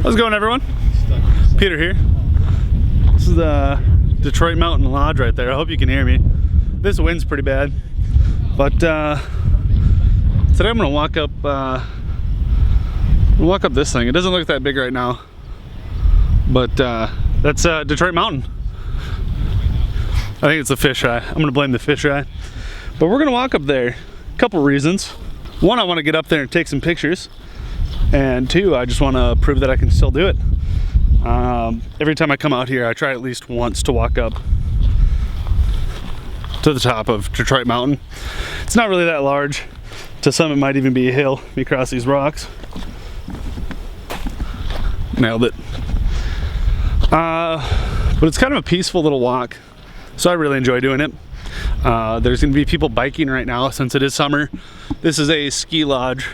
How's it going, everyone? Peter here. This is the Detroit Mountain Lodge right there. I hope you can hear me. This wind's pretty bad, but today I'm gonna walk up this thing. It doesn't look that big right now, but that's Detroit Mountain. I think it's the fisheye. I'm gonna blame the fisheye, but we're gonna walk up there. A couple reasons. One, I want to get up there and take some pictures, and two, I just want to prove that I can still do it. Every time I come out here, I try at least once to walk up to the top of Detroit Mountain. It's not really that large. To some, it might even be a hill. Let me cross these rocks. Nailed it. But it's kind of a peaceful little walk, so I really enjoy doing it. There's going to be people biking right now since it is summer. This is a ski lodge,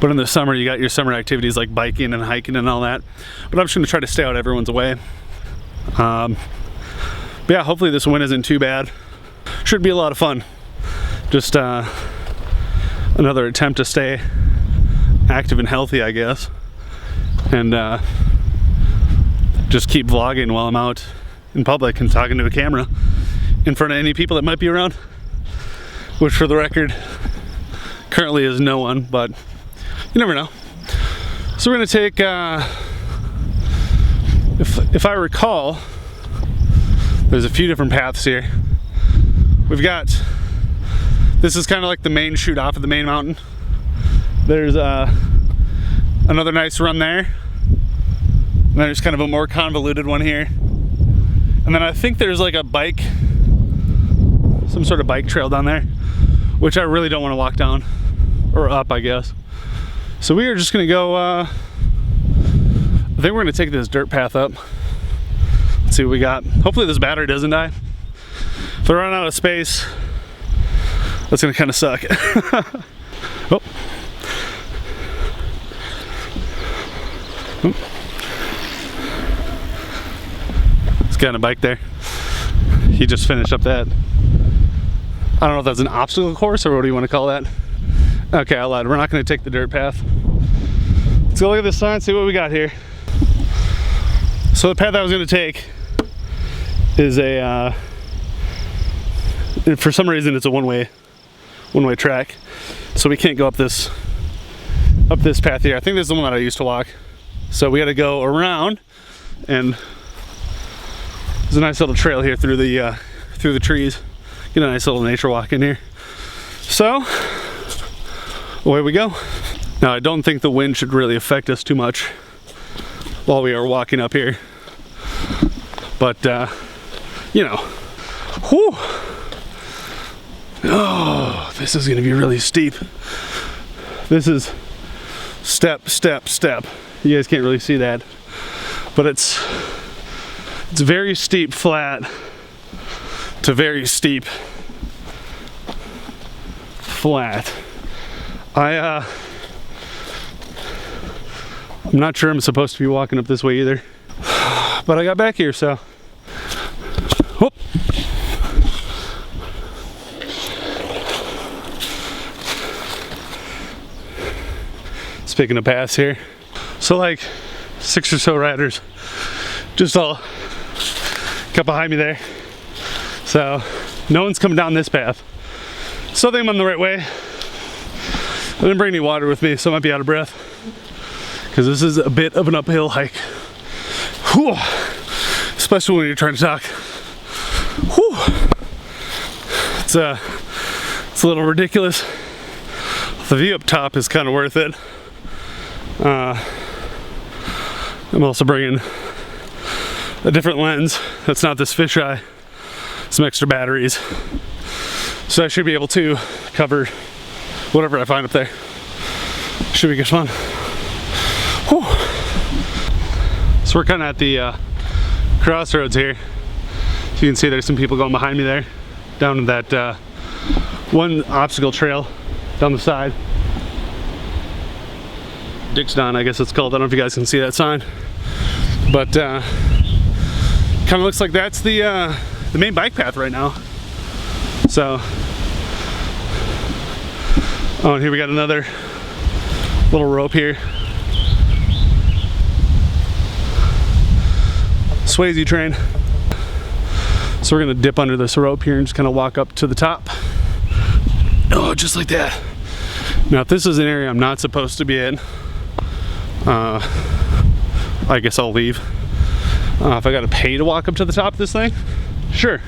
but in the summer you got your summer activities like biking and hiking and all that. But I'm just going to try to stay out everyone's way. But yeah, hopefully this wind isn't too bad. Should be a lot of fun. Just another attempt to stay active and healthy, I guess, and just keep vlogging while I'm out in public and talking to a camera in front of any people that might be around, which for the record currently is no one, but you never know. So we're gonna take if I recall, there's a few different paths here. We've got, this is kind of like the main chute off of the main mountain. There's another nice run there, and there's kind of a more convoluted one here, and then I think there's like a bike, some sort of bike trail down there, which I really don't want to walk down, or up, I guess. So we are just gonna go, I think we're gonna take this dirt path up. Let's see what we got. Hopefully this battery doesn't die. If I run out of space, that's gonna kind of suck. Oh. This guy on a bike there. He just finished up that. I don't know if that's an obstacle course or what do you want to call that? Okay, I lied. We're not going to take the dirt path. Let's go look at this sign, see what we got here. So the path I was going to take is a, for some reason it's a one-way track. So we can't go up this path here. I think this is the one that I used to walk. So we got to go around, and there's a nice little trail here through the trees. Get a nice little nature walk in here. So away we go. Now I don't think the wind should really affect us too much while we are walking up here, but you know, whew. Oh, this is gonna be really steep. This is step, step, step. You guys can't really see that, but it's very steep, flat to very steep, flat. I'm not sure I'm supposed to be walking up this way either, but I got back here, so. Whoop. Speaking of paths here, so like 6 or so riders just all got behind me there. So no one's coming down this path. So I think I'm on the right way. I didn't bring any water with me, so I might be out of breath, because this is a bit of an uphill hike. Whew. Especially when you're trying to talk. Whew. It's a little ridiculous. The view up top is kind of worth it. I'm also bringing a different lens that's not this fisheye, some extra batteries, so I should be able to cover whatever I find up there. Should be good fun. Whew. So we're kind of at the crossroads here. So you can see there's some people going behind me there, down that one obstacle trail down the side. Dixdon, I guess it's called. I don't know if you guys can see that sign, but kind of looks like that's the main bike path right now. So, oh, and here we got another little rope here. Swayze train. So we're gonna dip under this rope here and just kind of walk up to the top. Oh, just like that. Now, if this is an area I'm not supposed to be in, I guess I'll leave. If I gotta pay to walk up to the top of this thing, sure,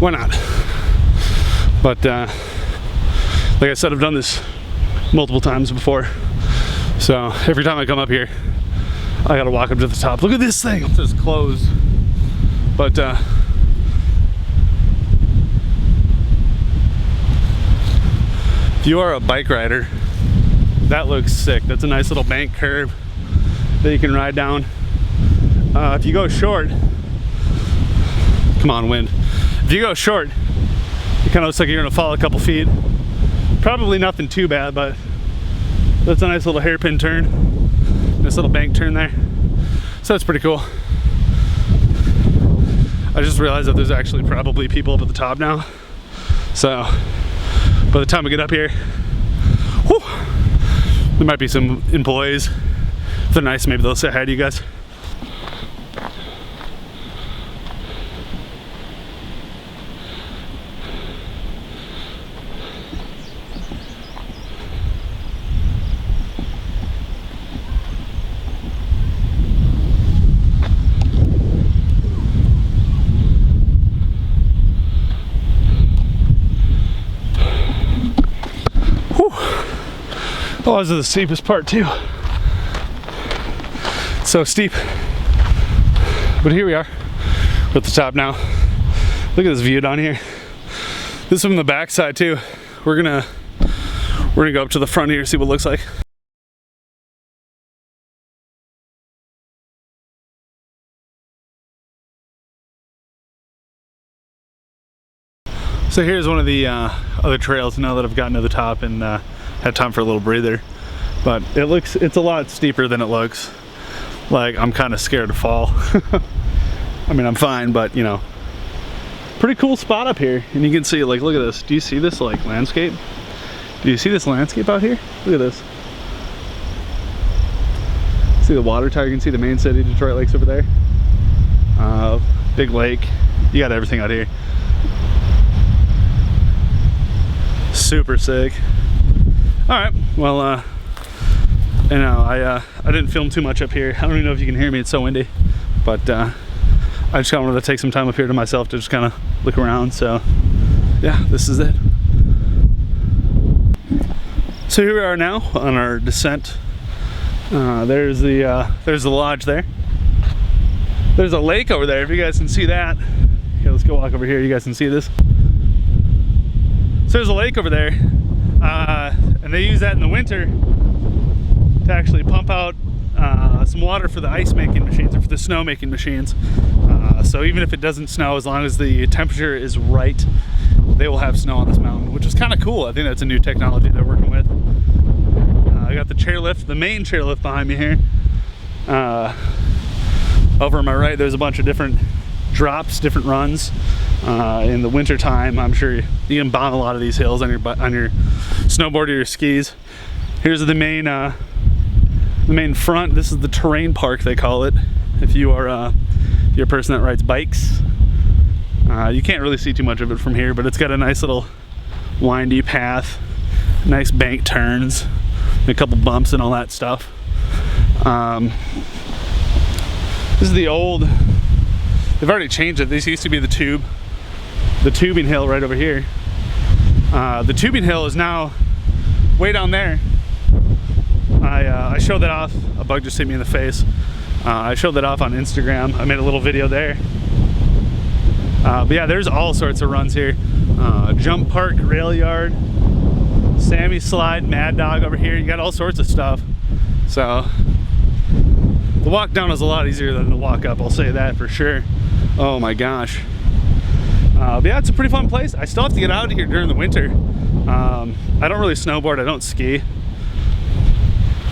why not? But like I said, I've done this multiple times before. So every time I come up here, I gotta walk up to the top. Look at this thing, it says closed. But if you are a bike rider, that looks sick. That's a nice little bank curve that you can ride down. If you go short, come on wind. If you go short, it kind of looks like you're gonna fall a couple feet. Probably nothing too bad, but that's a nice little hairpin turn. Nice little bank turn there. So that's pretty cool. I just realized that there's actually probably people up at the top now. So by the time we get up here, whew, there might be some employees. If they're nice, maybe they'll say hi to you guys. Oh, this is the steepest part too. It's so steep. But here we are. We're at the top now. Look at this view down here. This is from the back side too. We're gonna go up to the front here, see what it looks like. So here's one of the other trails now that I've gotten to the top and had time for a little breather. But it's a lot steeper than it looks. Like, I'm kind of scared to fall. I mean, I'm fine, but you know, pretty cool spot up here. And you can see, like, look at this. Do you see this, like, landscape? Do you see this landscape out here? Look at this. See the water tower? You can see the main city, Detroit Lakes over there. Big lake. You got everything out here. Super sick. All right, well, you know, I didn't film too much up here. I don't even know if you can hear me, it's so windy. But I just kind of wanted to take some time up here to myself to just kind of look around. So yeah, this is it. So here we are now on our descent. There's the lodge there. There's a lake over there, if you guys can see that. Okay, let's go walk over here, you guys can see this. So there's a lake over there. And they use that in the winter to actually pump out some water for the ice making machines or for the snow making machines. So even if it doesn't snow, as long as the temperature is right, they will have snow on this mountain, which is kind of cool. I think that's a new technology they're working with. I got the chairlift, the main chairlift behind me here. Over on my right, there's a bunch of different drops, different runs. In the winter time, I'm sure you can bomb a lot of these hills on your snowboard or your skis. Here's the main front. This is the terrain park, they call it. If you're a person that rides bikes, you can't really see too much of it from here, but it's got a nice little windy path, nice bank turns, and a couple bumps and all that stuff. This is the old. They've already changed it. This used to be the tubing hill right over here. The tubing hill is now way down there. I showed that off. A bug just hit me in the face. I showed that off on Instagram. I made a little video there. But yeah, there's all sorts of runs here. Jump Park, Rail Yard, Sammy Slide, Mad Dog over here. You got all sorts of stuff. So the walk down is a lot easier than the walk up, I'll say that for sure. Oh my gosh. But yeah, it's a pretty fun place. I still have to get out of here during the winter. I don't really snowboard, I don't ski.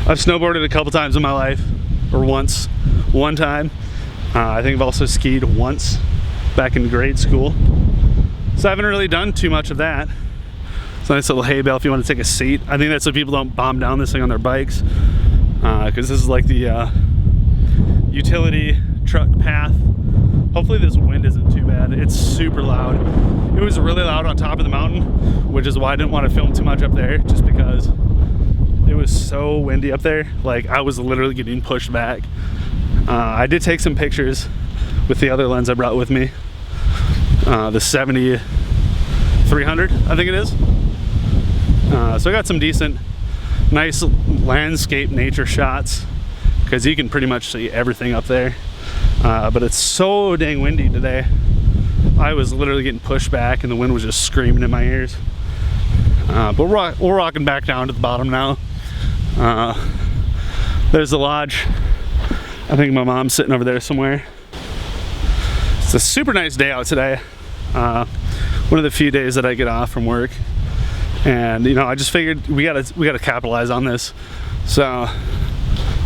I've snowboarded a couple times in my life, or one time. I think I've also skied once back in grade school. So I haven't really done too much of that. It's a nice little hay bale if you want to take a seat. I think that's so people don't bomb down this thing on their bikes. Because this is like the utility truck path Hopefully this wind isn't too bad. It's super loud. It was really loud on top of the mountain, which is why I didn't want to film too much up there, just because it was so windy up there. Like, I was literally getting pushed back. I did take some pictures with the other lens I brought with me, the 70-300, I think it is. So I got some decent, nice landscape nature shots, because you can pretty much see everything up there. But it's so dang windy today. I was literally getting pushed back and the wind was just screaming in my ears. But we're rocking back down to the bottom now. There's the lodge. I think my mom's sitting over there somewhere. It's a super nice day out today. One of the few days that I get off from work. And you know, I just figured we gotta capitalize on this. So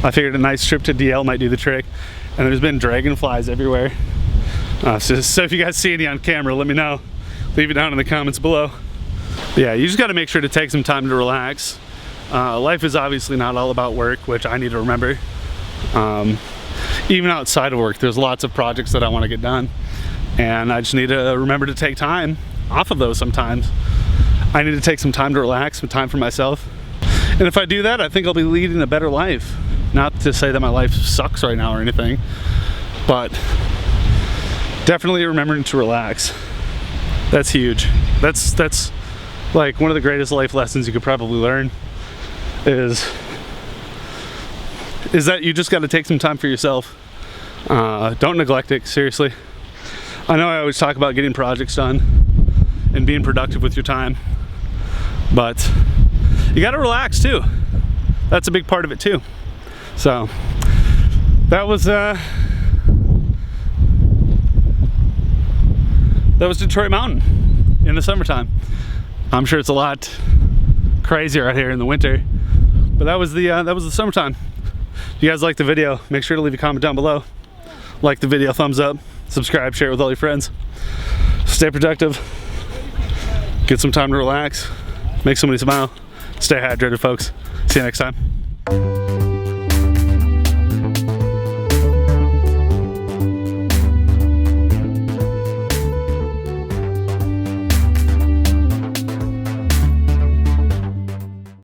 I figured a nice trip to DL might do the trick. And there's been dragonflies everywhere. So if you guys see any on camera, let me know. Leave it down in the comments below. But yeah, you just gotta make sure to take some time to relax. Life is obviously not all about work, which I need to remember. Even outside of work, there's lots of projects that I want to get done. And I just need to remember to take time off of those sometimes. I need to take some time to relax, some time for myself. And if I do that, I think I'll be leading a better life. Not to say that my life sucks right now or anything, but definitely remembering to relax. That's huge. That's like one of the greatest life lessons you could probably learn is that you just got to take some time for yourself. Don't neglect it, seriously. I know I always talk about getting projects done and being productive with your time, but you got to relax too. That's a big part of it too. So that was Detroit Mountain in the summertime. I'm sure it's a lot crazier out here in the winter, but that was the summertime. If you guys like the video, make sure to leave a comment down below. Like the video, thumbs up, subscribe, share it with all your friends. Stay productive, get some time to relax, make somebody smile, stay hydrated, folks. See you next time.